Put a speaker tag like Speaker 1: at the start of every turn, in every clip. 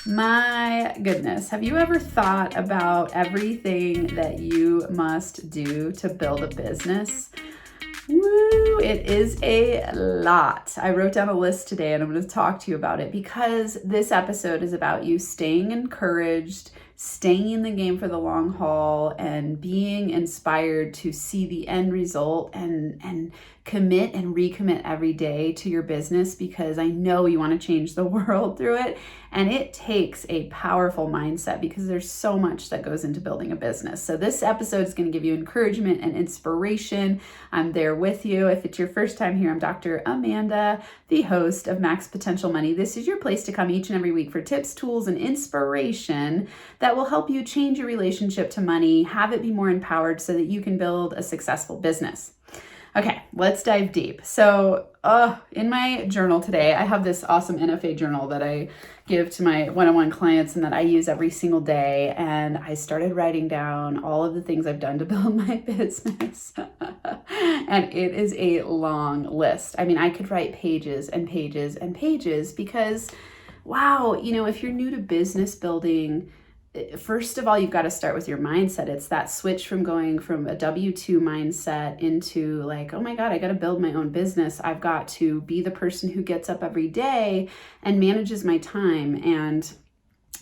Speaker 1: My goodness, have you ever thought about everything that you must do to build a business? Woo, it is a lot. I wrote down a list today and I'm going to talk to you about it because this episode is about you staying encouraged, staying in the game for the long haul, and being inspired to see the end result and commit and recommit every day to your business, because I know you want to change the world through it. And it takes a powerful mindset because there's so much that goes into building a business. So this episode is going to give you encouragement and inspiration. I'm there with you. If it's your first time here, I'm Dr. Amanda, the host of Max Potential Money. This is your place to come each and every week for tips, tools, and inspiration that will help you change your relationship to money, have it be more empowered so that you can build a successful business. Okay, let's dive deep. So in my journal today, I have this awesome NFA journal that I give to my one-on-one clients and that I use every single day. And I started writing down all of the things I've done to build my business. And it is a long list. I mean, I could write pages and pages and pages because, wow, if you're new to business building, first of all, you've got to start with your mindset. It's that switch from going from a W-2 mindset into like, oh my God, I got to build my own business. I've got to be the person who gets up every day and manages my time and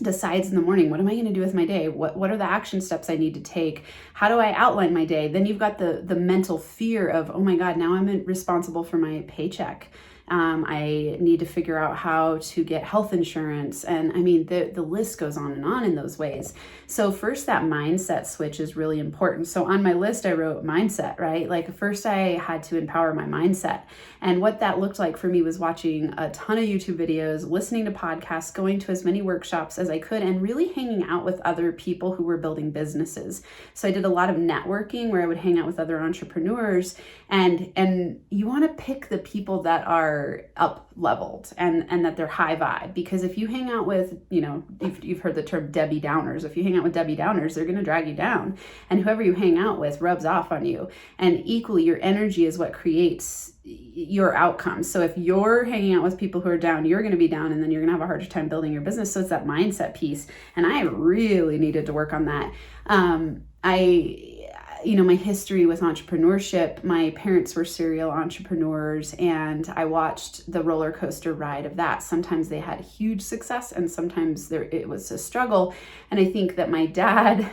Speaker 1: decides in the morning, what am I going to do with my day? What are the action steps I need to take? How do I outline my day? Then you've got the mental fear of, oh my God, now I'm responsible for my paycheck. I need to figure out how to get health insurance. And I mean, the list goes on in those ways. So first, that mindset switch is really important. So on my list, I wrote mindset, right? Like first I had to empower my mindset. And what that looked like for me was watching a ton of YouTube videos, listening to podcasts, going to as many workshops as I could, and really hanging out with other people who were building businesses. So I did a lot of networking where I would hang out with other entrepreneurs, and you want to pick the people that are up leveled and that they're high vibe, because if you hang out with, you've heard the term Debbie Downers. If you hang out with Debbie Downers, they're going to drag you down, and whoever you hang out with rubs off on you. And equally, your energy is what creates your outcomes. So if you're hanging out with people who are down, you're going to be down, and then you're going to have a harder time building your business. So it's that mindset piece. And I really needed to work on that. My history with entrepreneurship, my parents were serial entrepreneurs, and I watched the roller coaster ride of that. Sometimes they had huge success and sometimes it was a struggle. And I think that my dad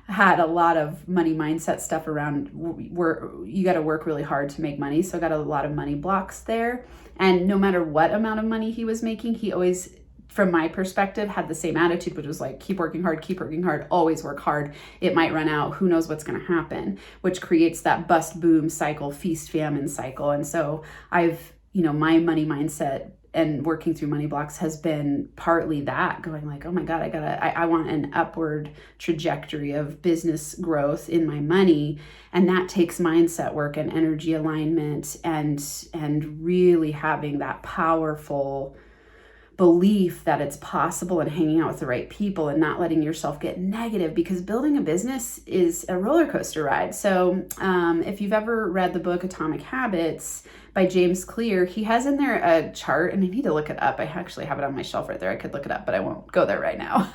Speaker 1: had a lot of money mindset stuff around where you got to work really hard to make money. So I got a lot of money blocks there. And no matter what amount of money he was making, he always, from my perspective, had the same attitude, which was like, keep working hard, always work hard. It might run out. Who knows what's going to happen, which creates that bust boom cycle, feast famine cycle. And so my money mindset and working through money blocks has been partly that, going like, oh my God, I want an upward trajectory of business growth in my money. And that takes mindset work and energy alignment and really having that powerful belief that it's possible and hanging out with the right people and not letting yourself get negative, because building a business is a roller coaster ride. So if you've ever read the book Atomic Habits by James Clear, he has in there a chart, and I need to look it up. I actually have it on my shelf right there. I could look it up, but I won't go there right now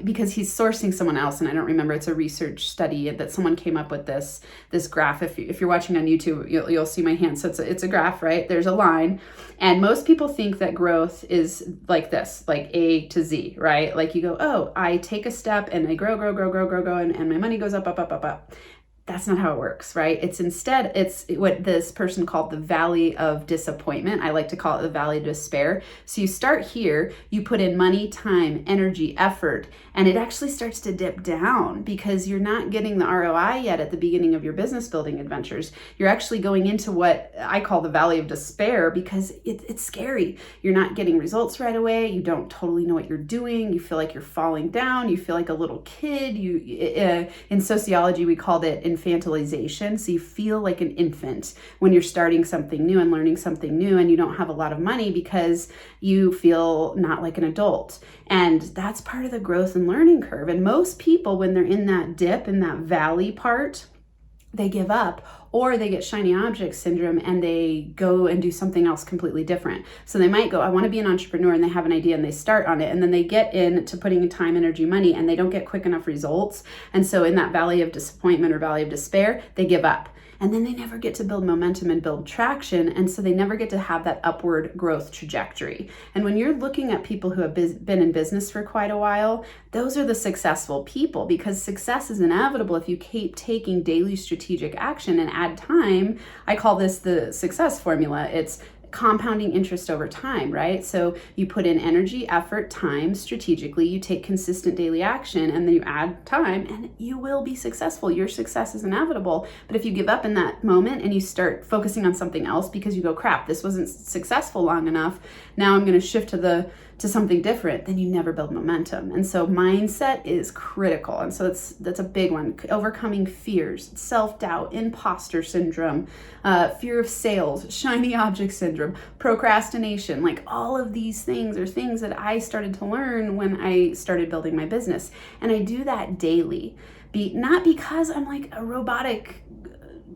Speaker 1: because he's sourcing someone else, and I don't remember. It's a research study that someone came up with this graph. If you're watching on YouTube, you'll see my hand. So it's a graph, right? There's a line, and most people think that growth is like this, like A to Z, right? Like you go, oh, I take a step and I grow, and my money goes up, up, up, up, up. That's not how it works, right? It's what this person called the valley of disappointment. I like to call it the valley of despair. So you start here, you put in money, time, energy, effort, and it actually starts to dip down because you're not getting the ROI yet at the beginning of your business building adventures. You're actually going into what I call the valley of despair because it's scary. You're not getting results right away. You don't totally know what you're doing. You feel like you're falling down. You feel like a little kid. In sociology, we called it infantilization. So you feel like an infant when you're starting something new and learning something new, and you don't have a lot of money because you feel not like an adult. And that's part of the growth and learning curve. And most people, when they're in that dip, in that valley part, they give up, or they get shiny object syndrome and they go and do something else completely different. So they might go, I want to be an entrepreneur, and they have an idea and they start on it, and then they get into putting in time, energy, money, and they don't get quick enough results. And so in that valley of disappointment or valley of despair, they give up. And then they never get to build momentum and build traction. And so they never get to have that upward growth trajectory. And when you're looking at people who have been in business for quite a while, those are the successful people, because success is inevitable if you keep taking daily strategic action and add time. I call this the success formula. It's compounding interest over time, right? So you put in energy, effort, time strategically, you take consistent daily action, and then you add time, and you will be successful. Your success is inevitable. But if you give up in that moment and you start focusing on something else because you go, crap, this wasn't successful long enough, now I'm going to shift to something different, then you never build momentum. And so mindset is critical. And so that's a big one. Overcoming fears, self-doubt, imposter syndrome, fear of sales, shiny object syndrome, procrastination, like all of these things are things that I started to learn when I started building my business. And I do that daily. Not because I'm like a robotic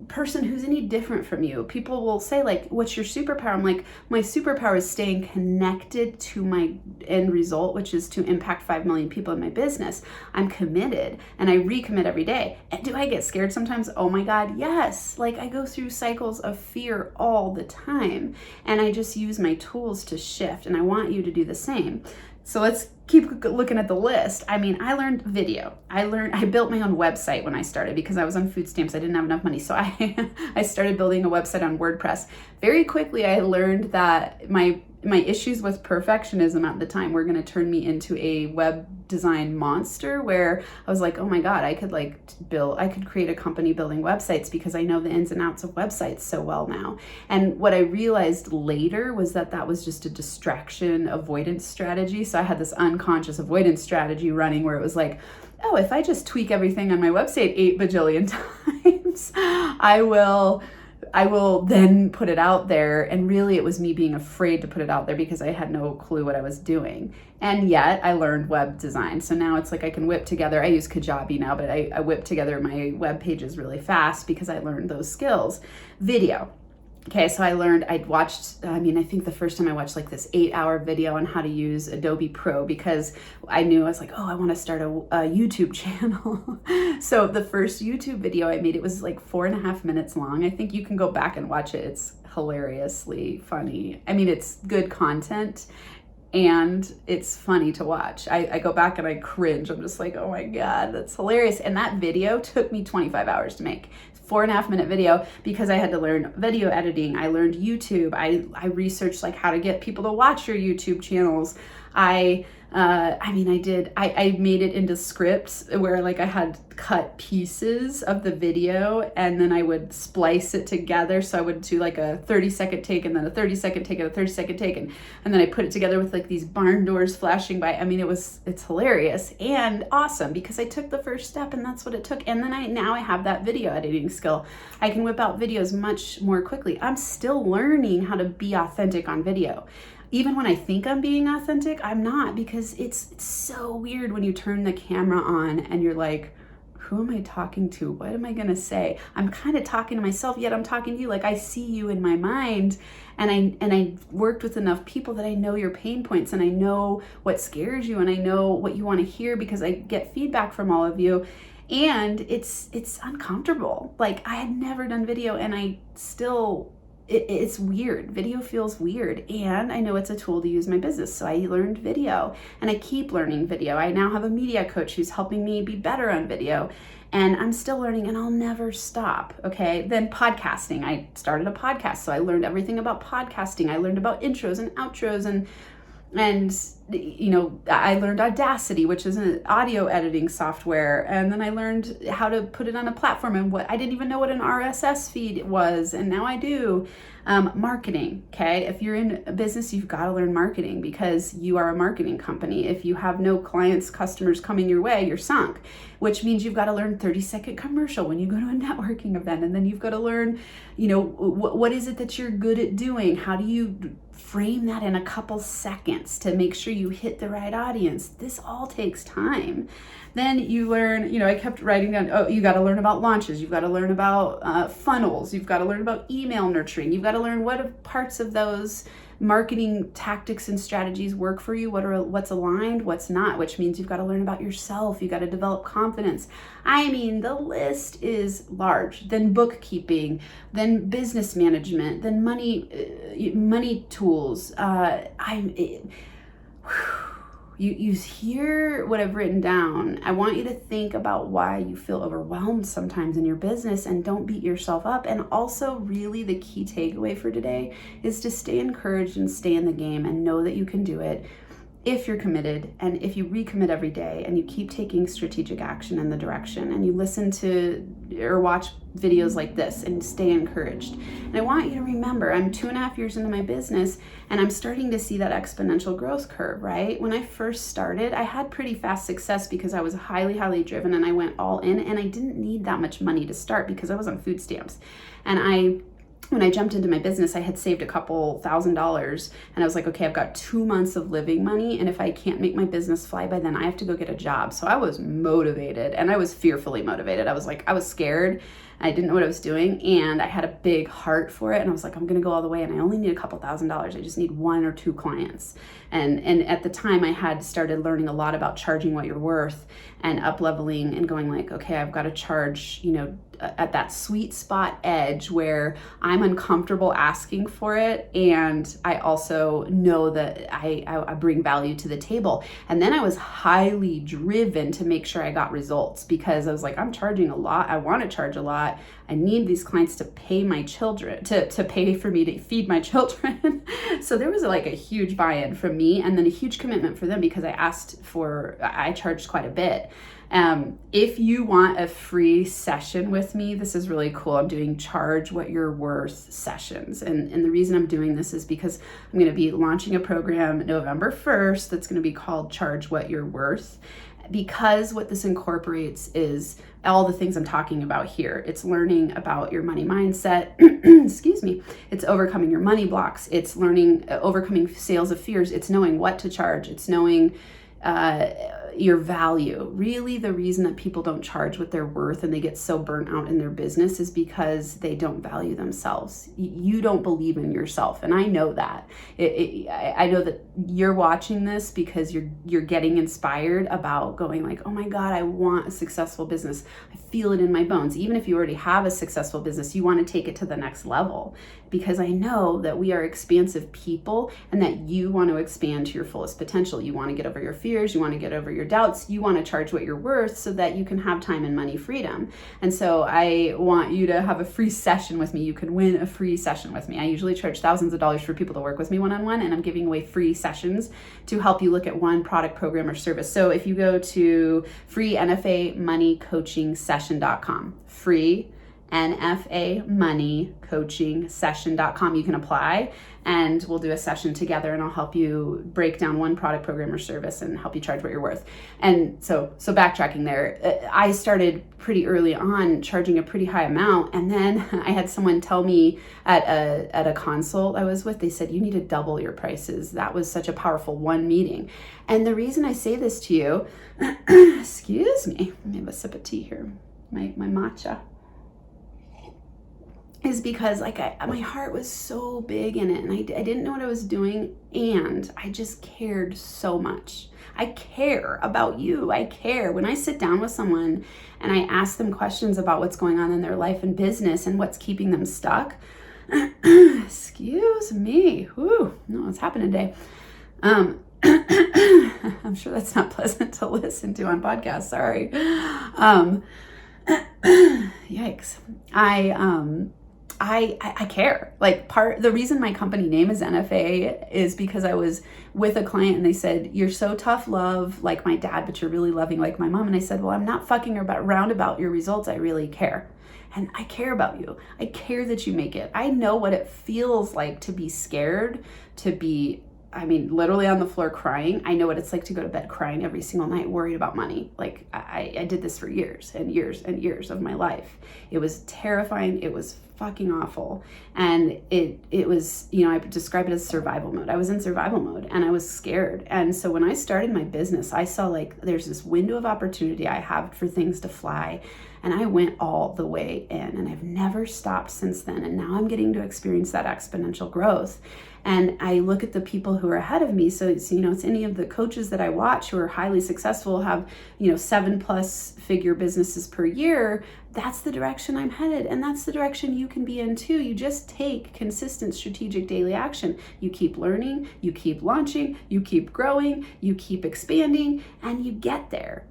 Speaker 1: person who's any different from you. People will say, like, what's your superpower? I'm like, my superpower is staying connected to my end result, which is to impact 5 million people in my business. I'm committed, and I recommit every day. And do I get scared sometimes? Oh my God, yes. Like, I go through cycles of fear all the time, and I just use my tools to shift, and I want you to do the same. So let's keep looking at the list. I mean, I learned video. I built my own website when I started because I was on food stamps. I didn't have enough money. So I started building a website on WordPress. Very quickly, I learned that my issues with perfectionism at the time were going to turn me into a web design monster, where I was like, oh my God, I could create a company building websites because I know the ins and outs of websites so well now. And what I realized later was that was just a distraction avoidance strategy. So I had this unconscious avoidance strategy running where it was like, oh, if I just tweak everything on my website 8 bajillion times, I will then put it out there. And really it was me being afraid to put it out there because I had no clue what I was doing. And yet I learned web design. So now it's like I can whip together, I use Kajabi now, but I whip together my web pages really fast because I learned those skills. Video. Okay, so I think the first time I watched like this 8-hour video on how to use Adobe Pro, because I was like, oh, I want to start a YouTube channel. So the first YouTube video I made, it was like 4.5 minutes long. I think you can go back and watch it. It's hilariously funny. I mean, it's good content and it's funny to watch. I go back and I cringe. I'm just like, oh my God, that's hilarious. And that video took me 25 hours to make. 4.5 minute video because I had to learn video editing. I learned YouTube. I researched like how to get people to watch your YouTube channels. I made it into scripts where like I had cut pieces of the video and then I would splice it together. So I would do like a 30-second take and then a 30-second take and a 30-second take. And then I put it together with like these barn doors flashing by. I mean, it's hilarious and awesome because I took the first step and that's what it took. And then now I have that video editing skill. I can whip out videos much more quickly. I'm still learning how to be authentic on video. Even when I think I'm being authentic, I'm not, because it's so weird when you turn the camera on and you're like, who am I talking to? What am I gonna say? I'm kind of talking to myself, yet I'm talking to you. Like I see you in my mind, and I worked with enough people that I know your pain points and I know what scares you and I know what you want to hear because I get feedback from all of you. And it's uncomfortable. Like I had never done video and it's weird. Video feels weird. And I know it's a tool to use in my business. So I learned video and I keep learning video. I now have a media coach who's helping me be better on video. And I'm still learning and I'll never stop. Okay. Then podcasting. I started a podcast. So I learned everything about podcasting. I learned about intros and outros and I learned Audacity, which is an audio editing software. And then I learned how to put it on a platform and I didn't even know what an RSS feed was. And now I do. Marketing. Okay. If you're in a business, you've got to learn marketing because you are a marketing company. If you have no clients, customers coming your way, you're sunk, which means you've got to learn 30-second commercial when you go to a networking event. And then you've got to learn, what is it that you're good at doing? How do you frame that in a couple seconds to make sure you hit the right audience. This all takes time. Then you learn, I kept writing down, you got to learn about launches. You've got to learn about funnels. You've got to learn about email nurturing. You've got to learn what parts of those marketing tactics and strategies work for you, what's aligned, what's not, which means you've got to learn about yourself. You've got to develop confidence. I mean, the list is large. Then bookkeeping, then business management, then money tools. You hear what I've written down. I want you to think about why you feel overwhelmed sometimes in your business, and don't beat yourself up. And also, really, the key takeaway for today is to stay encouraged and stay in the game and know that you can do it if you're committed, and if you recommit every day and you keep taking strategic action in the direction, and you listen to or watch videos like this and stay encouraged. And I want you to remember, I'm 2.5 years into my business and I'm starting to see that exponential growth curve, right? When I first started, I had pretty fast success because I was highly, highly driven, and I went all in, and I didn't need that much money to start because I was on food stamps. And when I jumped into my business, I had saved a couple $1,000s, and I was like, okay, I've got 2 months of living money, and if I can't make my business fly by then, I have to go get a job. So I was motivated, and I was fearfully motivated. I was scared. I didn't know what I was doing, and I had a big heart for it, and I was like, I'm gonna go all the way, and I only need a couple $1,000s. I just need 1 or 2 clients. And at the time, I had started learning a lot about charging what you're worth and up-leveling and going like, okay, I've got to charge, at that sweet spot edge where I'm uncomfortable asking for it, and I also know that I bring value to the table. And then I was highly driven to make sure I got results, because I was like, I'm charging a lot. I want to charge a lot. I need these clients to pay my children, to pay for me to feed my children. So there was like a huge buy-in from me, and then a huge commitment for them, because I charged quite a bit. If you want a free session with me, this is really cool. I'm doing charge what you're worth sessions. And the reason I'm doing this is because I'm going to be launching a program November 1st that's going to be called Charge What You're Worth. Because what this incorporates is all the things I'm talking about here. It's learning about your money mindset. Excuse me. It's overcoming your money blocks. It's overcoming sales of fears. It's knowing what to charge. It's knowing your value. Really, the reason that people don't charge what they're worth and they get so burnt out in their business is because they don't value themselves. You don't believe in yourself, and I know that. I know that you're watching this because you're getting inspired about going like, oh my God, I want a successful business. I feel it in my bones. Even if you already have a successful business, you want to take it to the next level, because I know that we are expansive people and that you want to expand to your fullest potential. You want to get over your fears. You want to get over your doubts. You want to charge what you're worth so that you can have time and money freedom. And so I want you to have a free session with me. You can win a free session with me. I usually charge thousands of dollars for people to work with me one-on-one, and I'm giving away free sessions to help you look at one product, program, or service. So if you go to freenfamoneycoachingsession.com, free NFAmoneycoachingsession.com. You can apply, and we'll do a session together, and I'll help you break down one product, program, or service and help you charge what you're worth. And so backtracking there, I started pretty early on charging a pretty high amount, and then I had someone tell me at a consult I was with, they said, you need to double your prices. That was such a powerful one meeting. And the reason I say this to you, excuse me, let me have a sip of tea here, my matcha, is because my heart was so big in it, and I didn't know what I was doing, and I just cared so much. I care about you. I care. When I sit down with someone and I ask them questions about what's going on in their life and business and what's keeping them stuck, excuse me, whew, no, what's happening today? I'm sure that's not pleasant to listen to on podcasts, sorry. Yikes. I care. The reason my company name is NFA is because I was with a client and they said, you're so tough love like my dad, but you're really loving like my mom. And I said, well, I'm not fucking around about your results. I really care. And I care about you. I care that you make it. I know what it feels like to be scared, to be literally on the floor crying. I know what it's like to go to bed crying every single night, worried about money. Like I did this for years and years and years of my life. It was terrifying. It was fucking awful. And it was, I describe it as survival mode. I was in survival mode and I was scared. And so when I started my business, I saw like there's this window of opportunity I have for things to fly. And I went all the way in, and I've never stopped since then. And now I'm getting to experience that exponential growth. And I look at the people who are ahead of me. So it's any of the coaches that I watch who are highly successful, have, 7+ figure businesses per year. That's the direction I'm headed. And that's the direction you can be in too. You just take consistent strategic daily action. You keep learning, you keep launching, you keep growing, you keep expanding, and you get there.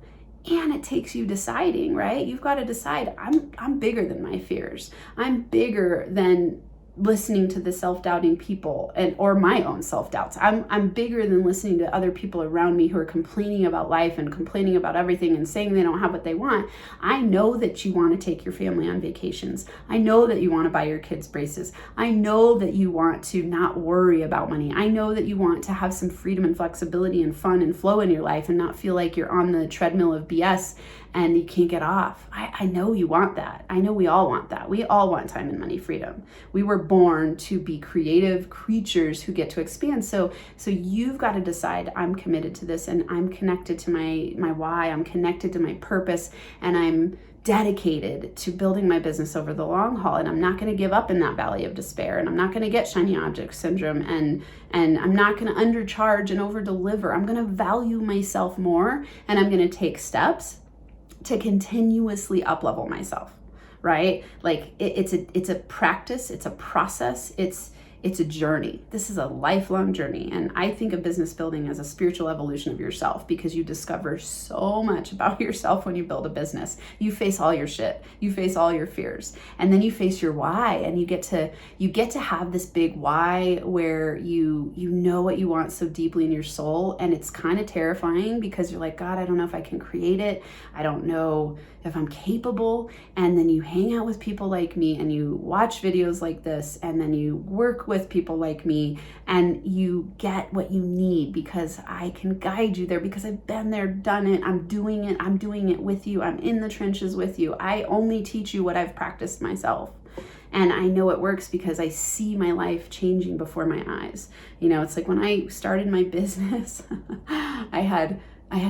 Speaker 1: And it takes you deciding, right? You've got to decide, I'm bigger than my fears. I'm bigger than listening to the self-doubting people or my own self-doubts. I'm bigger than listening to other people around me who are complaining about life and complaining about everything and saying they don't have what they want. I know that you want to take your family on vacations. I know that you want to buy your kids braces. I know that you want to not worry about money. I know that you want to have some freedom and flexibility and fun and flow in your life and not feel like you're on the treadmill of BS and you can't get off. I know you want that. I know we all want that. We all want time and money freedom. We were born to be creative creatures who get to expand. So you've got to decide, I'm committed to this and I'm connected to my why. I'm connected to my purpose, and I'm dedicated to building my business over the long haul. And I'm not going to give up in that valley of despair. And I'm not going to get shiny object syndrome. And I'm not going to undercharge and over deliver. I'm going to value myself more, and I'm going to take steps to continuously up-level myself, right? Like it's a practice, it's a process, it's a journey. This is a lifelong journey. And I think of business building as a spiritual evolution of yourself, because you discover so much about yourself when you build a business. You face all your shit, you face all your fears, and then you face your why, and you get to have this big why where you know what you want so deeply in your soul. And it's kind of terrifying because you're like, God, I don't know if I can create it. I don't know if I'm capable. And then you hang out with people like me, and you watch videos like this, and then you work with people like me, and you get what you need because I can guide you there, because I've been there, done it, I'm doing it with you, I'm in the trenches with you. I only teach you what I've practiced myself. And I know it works because I see my life changing before my eyes. It's like when I started my business, I had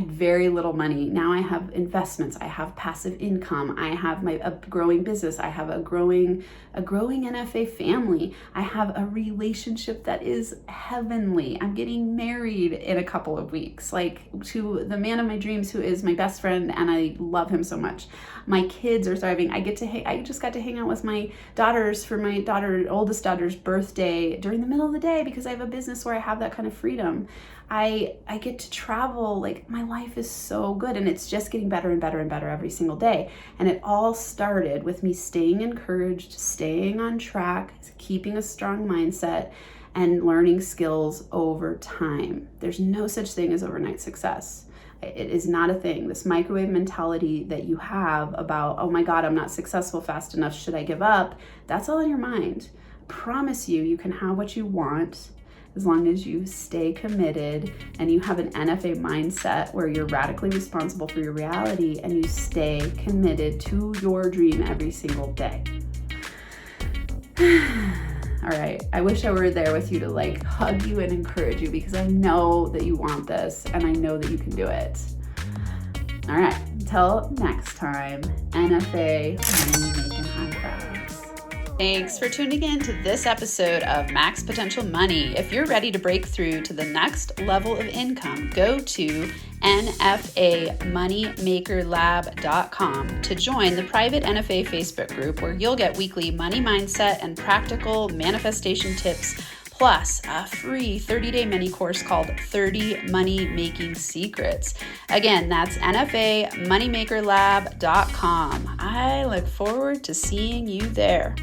Speaker 1: very little money. Now I have investments. I have passive income. I have a growing business. I have a growing NFA family. I have a relationship that is heavenly. I'm getting married in a couple of weeks, like to the man of my dreams, who is my best friend, and I love him so much. My kids are thriving. I just got to hang out with my daughters for my oldest daughter's birthday during the middle of the day, because I have a business where I have that kind of freedom. I get to travel. Like, my life is so good, and it's just getting better and better and better every single day. And it all started with me staying encouraged, staying on track, keeping a strong mindset, and learning skills over time. There's no such thing as overnight success. It is not a thing. This microwave mentality that you have about, oh my God, I'm not successful fast enough, should I give up? That's all in your mind. I promise you can have what you want as long as you stay committed and you have an NFA mindset where you're radically responsible for your reality and you stay committed to your dream every single day. All right, I wish I were there with you to like hug you and encourage you, because I know that you want this and I know that you can do it. All right, until next time, NFA money making high fives. Thanks for tuning in to this episode of Max Potential Money. If you're ready to break through to the next level of income, go to nfamoneymakerlab.com to join the private NFA Facebook group, where you'll get weekly money mindset and practical manifestation tips, plus a free 30-day mini course called 30 Money Making Secrets. Again, that's nfamoneymakerlab.com. I look forward to seeing you there.